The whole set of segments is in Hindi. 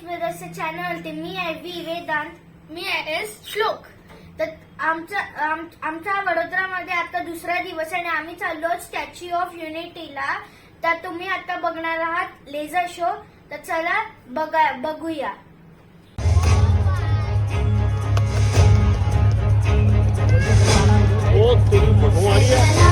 ब्रदर्सचे चॅनल ते मी आहे व्ही वेदांत. मी आहे श्लोक. तर आमच्या वडोदरामध्ये आता दुसरा दिवस आहे आणि आम्ही चाललो स्टॅच्यू ऑफ युनिटीला. तर तुम्ही आता बघणार आहात लेझर शो. तर चला बघूया. ओ तेरी भगवानी है.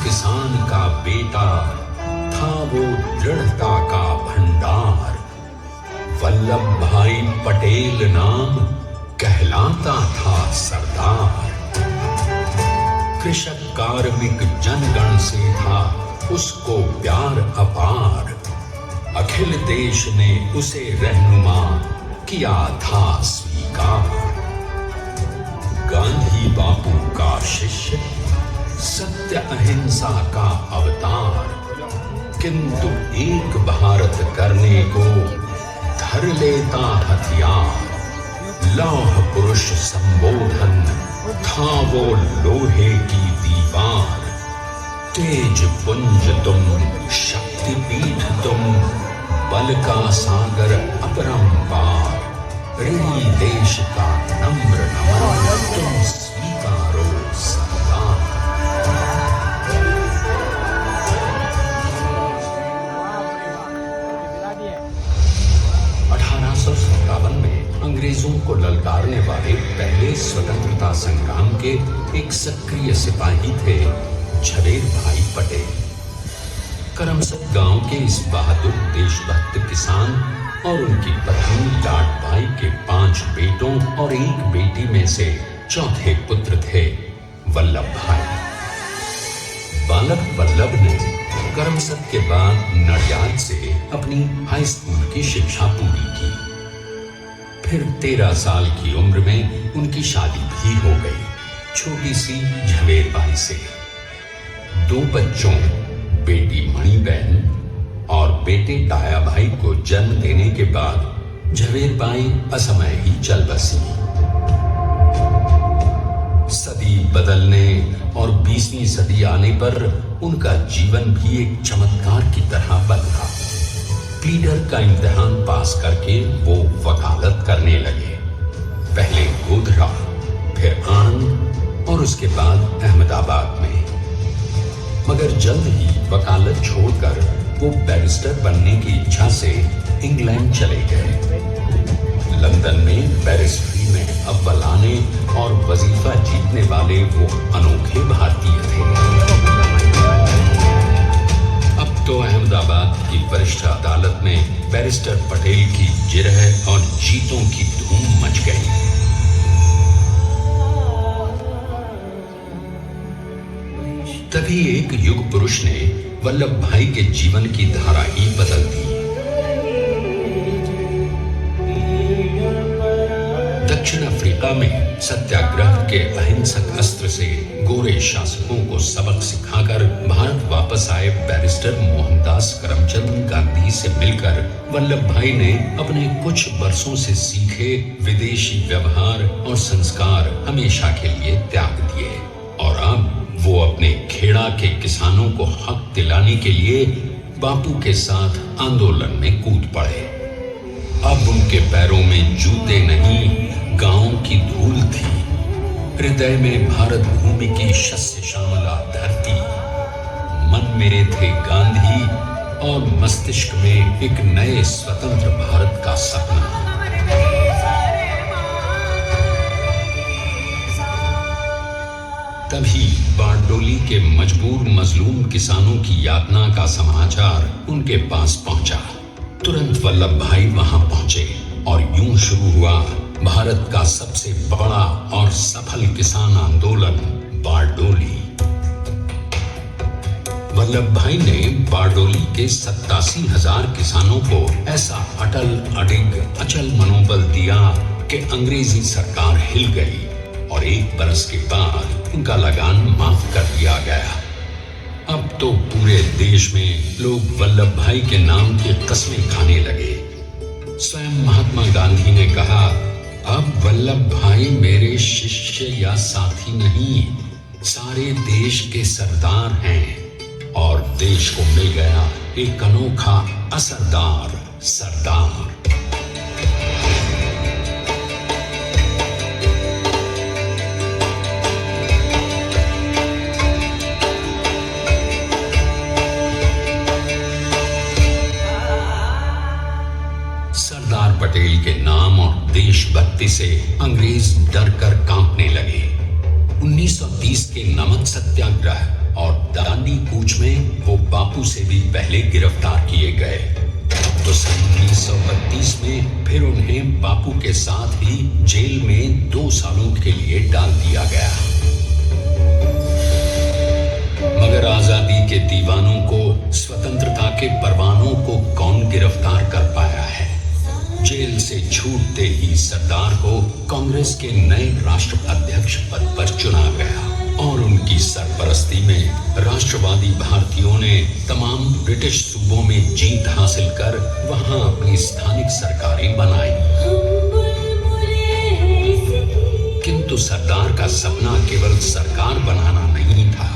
किसान का बेटा था वो दृढ़ता का भंडार. वल्लभ भाई पटेल नाम कहलाता था सरदार. कृषक कार्मिक जनगण से था उसको प्यार अपार. अखिल देश ने उसे रहनुमा किया था स्वीकार. गांधी बापू का शिष्य, सत्य अहिंसा का अवतार. किंतु एक भारत करने को धर लेता हथियार. लौह पुरुष संबोधन था वो लोहे की दीवार. तेज पुंज तुम, शक्तिपीठ तुम, बल का सागर अपरंपार. ऋणी देश का नम्र नमन तुम स्वीकारो सरदार. 1857 में अंग्रेजों को ललकारने वाले पहले स्वतंत्रता संग्राम के एक सक्रिय सिपाही थे झवेर भाई पटेल. करमसद गांव के इस बहादुर देशभक्त किसान और उनकी पत्नी लाड भाई के 5 बेटों और 1 बेटी में से चौथे पुत्र थे वल्लभ भाई. बालक वल्लभ ने करमसद के बाद नडियाद से अपनी हाई स्कूल की शिक्षा पूरी की. फिर 13 साल की उम्र में उनकी शादी भी हो गई छोटी सी झवेर बाई से. 2 बच्चों, बेटी मणिबेन और बेटे डाया भाई को जन्म देने के बाद झवेर बाई असमय ही चल बसी. सदी बदलने और 20वीं सदी आने पर उनका जीवन भी एक चमत्कार की तरह बदला. प्लीडर का इम्तिहान पास करके वो वकालत करने लगे. पहले गोधरा, फिर आणंद और उसके बाद अहमदाबाद में. मगर जल्द ही वकालत छोड़कर वो बैरिस्टर बनने की इच्छा से इंग्लैंड चले गए। लंदन में बैरिस्ट्री में अव्वल आने और वजीफा जीतने वाले वो अनोखे भारतीय थे। अब तो अहमदाबाद की वरिष्ठ अदालत में बैरिस्टर पटेल की जिरह और जीतों की धूम मच गई। तभी एक युग पुरुष ने वल्लभ भाई के जीवन की धारा ही बदल दी। दक्षिण अफ्रीका में सत्याग्रह के अहिंसक अस्त्र से गोरे शासकों को सबक सिखाकर भारत वापस आए बैरिस्टर मोहनदास करमचंद गांधी से मिलकर वल्लभ भाई ने अपने कुछ वर्षों से सीखे विदेशी व्यवहार और संस्कार हमेशा के लिए त्याग दिए और अब वो अपने खेड़ा के किसानों को हक दिलाने के लिए बापू के साथ आंदोलन में कूद पड़े। अब उनके पैरों में जूते नहीं, गांव की धूल थी। हृदय में भारत भूमि की शस्य श्यामला धरती। मन में थे गांधी और मस्तिष्क में एक नए स्वतंत्र भारत का सपना। तभी बारडोली के मजबूर मजलूम किसानों की यातना का समाचार उनके पास पहुंचा। तुरंत वल्लभ भाई वहां पहुंचे और यूं शुरू हुआ भारत का सबसे बड़ा और सफल किसान आंदोलन बारडोली। वल्लभ भाई ने बारडोली के 87,000 किसानों को ऐसा अटल अडिग अचल मनोबल दिया कि अंग्रेजी सरकार हिल गई और 1 बरस के बाद उनका लगान माफ कर दिया गया। अब तो पूरे देश में लोग वल्लभ भाई के नाम की कस्में खाने लगे। स्वयं महात्मा गांधी ने कहा, अब वल्लभ भाई मेरे शिष्य या साथी नहीं, सारे देश के सरदार हैं और देश को मिल गया एक अनोखा असरदार सरदार। सरदार पटेल के नाम और देशभक्ति से अंग्रेज डर कर कांपने लगे। 1930 के नमक सत्याग्रह और दांडी कूच में वो बापू से भी पहले गिरफ्तार किए गए। तो सन 1932 में फिर उन्हें बापू के साथ ही जेल में 2 सालों के लिए डाल दिया गया। मगर आजादी के दीवानों को, स्वतंत्रता के परवानों को कौन गिरफ्तार कर पाया है। जेल से छूटते ही सरदार को कांग्रेस के नए राष्ट्र अध्यक्ष पद पर चुना गया और उनकी सरपरस्ती में राष्ट्रवादी भारतीयों ने तमाम ब्रिटिश सूबों में जीत हासिल कर वहां अपनी स्थानिक सरकारें बनाई। किंतु सरदार का सपना केवल सरकार बनाना नहीं था।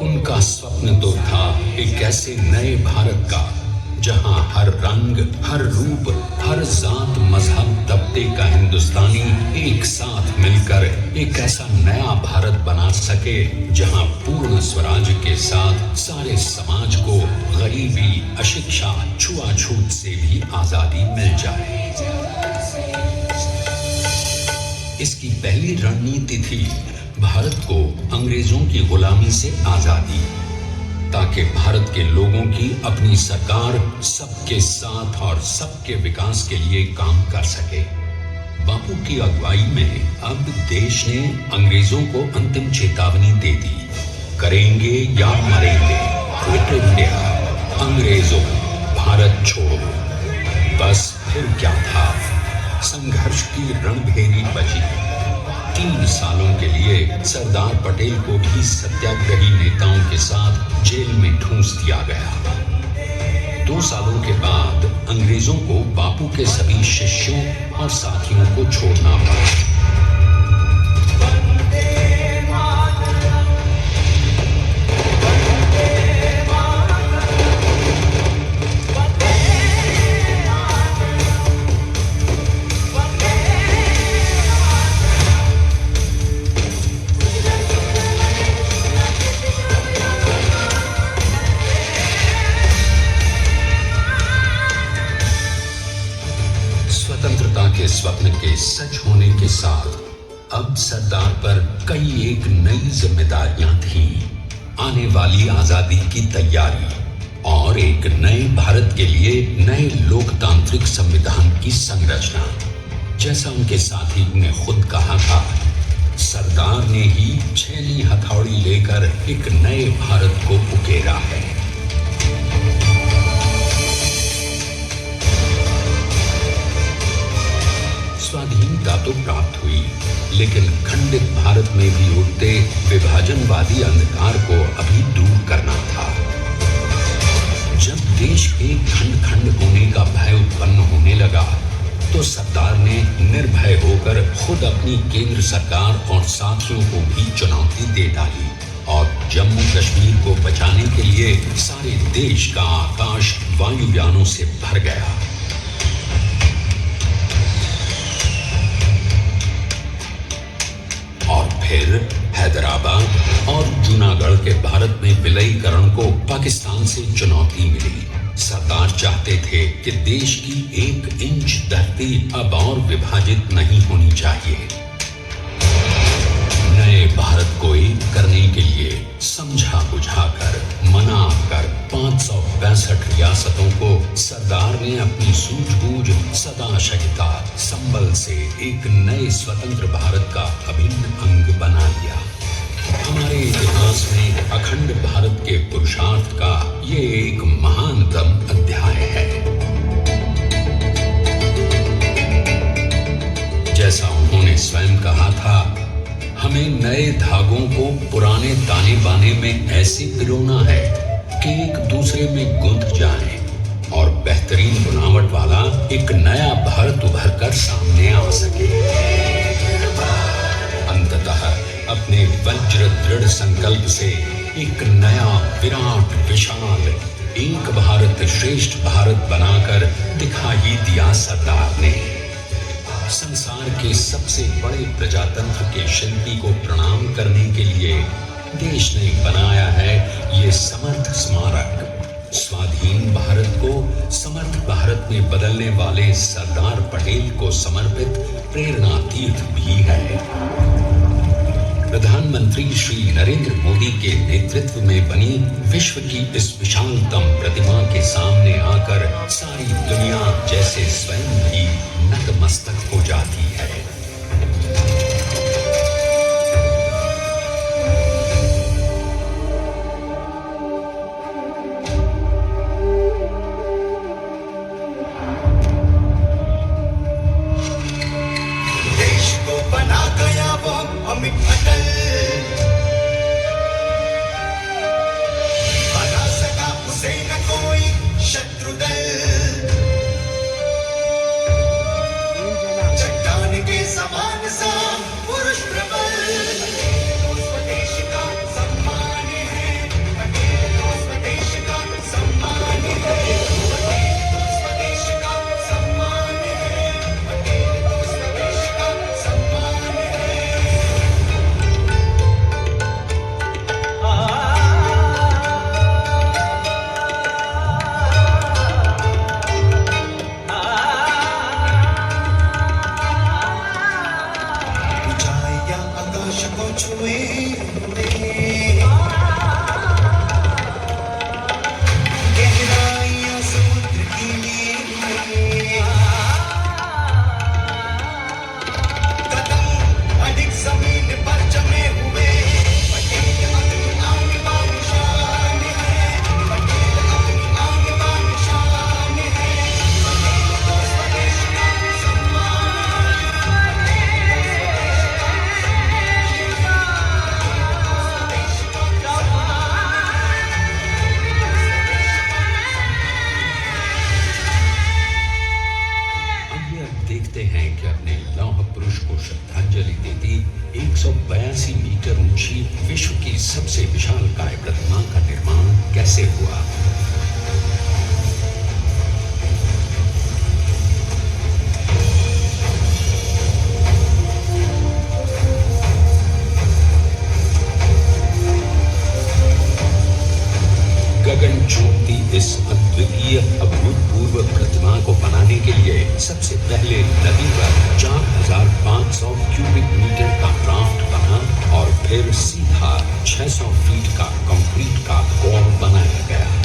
उनका स्वप्न तो था एक ऐसे नए भारत का जहां हर रंग, हर रूप, हर जात, मजहब, तबके का हिंदुस्तानी एक साथ मिलकर एक ऐसा नया भारत बना सके जहां पूर्ण स्वराज के साथ सारे समाज को गरीबी, अशिक्षा, छुआछूत से भी आजादी मिल जाए। इसकी पहली रणनीति थी भारत को अंग्रेजों की गुलामी से आजादी, ताकि भारत के लोगों की अपनी सरकार सबके साथ और सबके विकास के लिए काम कर सके। बापू की अगुवाई में अब देश ने अंग्रेजों को अंतिम चेतावनी दे दी, करेंगे या मरेंगे, क्विट इंडिया, अंग्रेजों भारत छोड़ो। बस फिर क्या था, संघर्ष की रणभेरी बजी। 3 सालों के लिए सरदार पटेल को भी सत्याग्रही नेताओं के साथ जेल में ठूंस दिया गया। 2 सालों के बाद अंग्रेजों को बापू के सभी शिष्यों और साथियों को छोड़ना पड़ा। स्वतंत्रता के स्वप्न के सच होने के साथ अब सरदार पर कई एक नई जिम्मेदारियां थीं। आने वाली आजादी की तैयारी और एक नए भारत के लिए नए लोकतांत्रिक संविधान की संरचना। जैसा उनके साथी ने खुद कहा था, सरदार ने ही छेनी हथौड़ी लेकर एक नए भारत को उकेरा है। स्वाधीनता तो प्राप्त हुई, लेकिन खंडित भारत में भी उठते विभाजनवादी अंधकार को अभी दूर करना था। जब देश के खंड खंड होने का भय उत्पन्न होने लगा, तो सरदार ने निर्भय होकर खुद अपनी केंद्र सरकार और साथियों को भी चुनौती दे डाली और जम्मू कश्मीर को बचाने के लिए सारे देश का आकाश वायुयानों से भर गया। और फिर हैदराबाद और जूनागढ़ के भारत में विलयीकरण को पाकिस्तान से चुनौती मिली। सरदार चाहते थे कि देश की 1 इंच धरती अब और विभाजित नहीं होनी चाहिए। नए भारत को एक करने के लिए समझा बुझाकर मनाकर 562 रियासतों को सरदार ने अपनी सूझबूझ सदाशयता संबल से एक नए स्वतंत्र भारत का अभिन्न अंग बना लिया। हमारे इतिहास में अखंड भारत के पुरुषार्थ का ये एक महानतम अध्याय है। जैसा उन्होंने स्वयं कहा था, हमें नए धागों को पुराने ताने बाने में ऐसे पिरोना है कि एक दूसरे में गुंथ जाए और बेहतरीन बनावट वाला एक नया भारत उभर कर सामने आ सके। अंततः अपने वज्र दृढ़ संकल्प से एक नया विराट विशाल एक भारत श्रेष्ठ भारत बनाकर दिखा ही दिया सरदार ने। संसार के सबसे बड़े प्रजातंत्र के शिल्पी को प्रणाम करने के लिए देश ने बनाया है ये समर्थ स्मारक। स्वाधीन भारत को समर्थ भारत में बदलने वाले सरदार पटेल को समर्पित प्रेरणा तीर्थ भी है। प्रधानमंत्री श्री नरेंद्र मोदी के नेतृत्व में बनी विश्व की इस विशालतम प्रतिमा के सामने आकर सारी दुनिया जैसे स्वयं भी नतमस्तक हो जाती है। देश को बना गया वो अमित अटल, बना सका उसे न कोई शत्रु दल। चट्टान के समान सा पुरुष प्रबल, स्वदेश का सम्मान है, पटेल तो स्वदेश का सम्मान है, स्वदेश का सम्मान है, पटेल तो स्वदेश का सम्मान है। ऊंचाइयां आकाश को छुए हुए, गहराइयां समुद्र की लिए, कदम अधिक जमीन पर जमे हुए, पटेल अपनी आन बान शान है, पटेल अपनी आन बान शान है, पटेल तो स्वदेश का सम्मान है, आइए अब देखते हैं कि अपने लौह पुरुष को श्रद्धांजलि देती 182 मीटर ऊंची विश्व की सबसे विशालकाय प्रतिमा का निर्माण कैसे हुआ। गगन चुंबती इस अद्वितीय अभूतपूर्व प्रतिमा को बनाने के लिए सबसे इससे पहले नदी पर 4,500 क्यूबिक मीटर का ड्राफ्ट बना और फिर सीधा 600 फीट का कंक्रीट का कोर बनाया गया।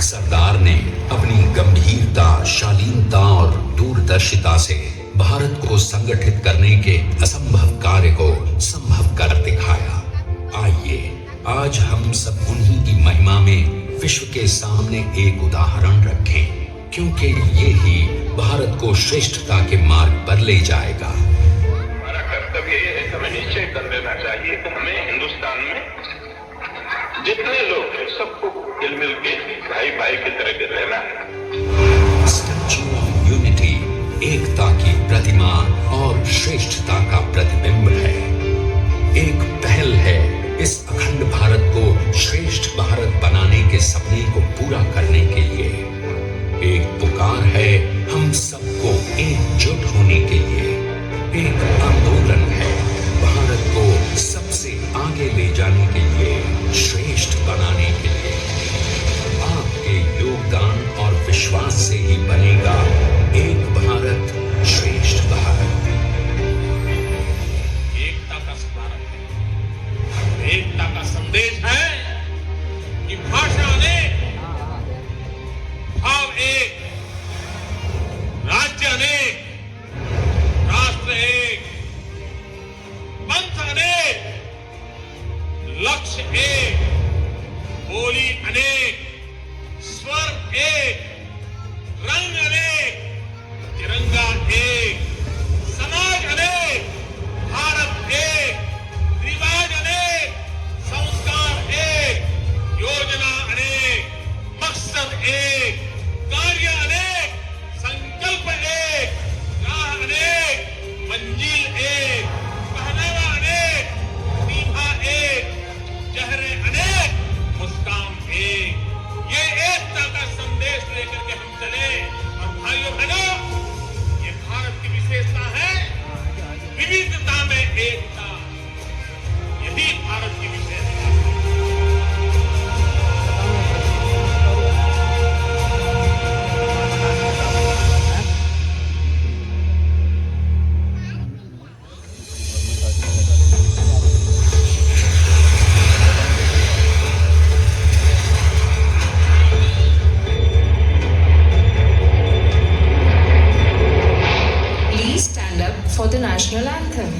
सरदार ने अपनी गंभीरता, शालीनता और दूरदर्शिता से भारत को संगठित करने के असंभव कार्य को संभव कर दिखाया। आइए आज हम सब उन्हीं की महिमा में विश्व के सामने एक उदाहरण रखें, क्योंकि ये ही भारत को श्रेष्ठता के मार्ग पर ले जाएगा। हमारा कर्तव्य ये है, हमें निश्चय कर लेना चाहिए कि हमें हिंदुस्तान में जितने लोग हैं सबको मिल मिल के भाई भाई की तरह के रहना है। स्टैच्यू ऑफ यूनिटी एकता की प्रतिमा और श्रेष्ठता का प्रतिबिंब है। एक पहल है इस अखंड भारत को श्रेष्ठ भारत बनाने के सपने को पूरा करने के लिए। एक पुकार है हम सबको एकजुट होने के लिए। एक आंदोलन है भारत को सबसे आगे ले जाने के लिए, श्रेष्ठ बनाने के लिए। आपके योगदान और विश्वास से ही बनेगा एक भारत श्रेष्ठ भारत। एकता का स्मारक है, एकता का संदेश है कि भाषा अनेक, भाव एक, राज्य अनेक, राष्ट्र एक, पंथ अनेक, लक्ष्य एक, बोली अनेक, स्वर एक, रंग अनेक, तिरंगा एक, समाज अनेक, भारत एक, रिवाज अनेक, संस्कार एक, योजना अनेक, मकसद एक, कार्य अनेक, संकल्प एक, राह अनेक, मंजिल एक, पहनावा अनेक, सीमा एक, चेहरे अनेक, मुस्कान एक। ये एकता का संदेश लेकर के हम चले। और भाइयों बहनों, ये भारत की विशेषता है, विविधता में एकता। यही भारत की विशेषता है। Please stand up for the national anthem.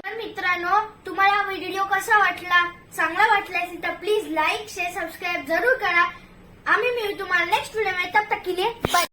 तर मित्रांनो, तुम्हाला हा व्हिडिओ कसा वाटला? चांगला वाटला असेल तर प्लीज लाईक शेअर सबस्क्राईब जरूर करा. आम्ही मिळू तुम्हाला नेक्स्ट व्हिडिओ मध्ये. तब तक के लिए बाय.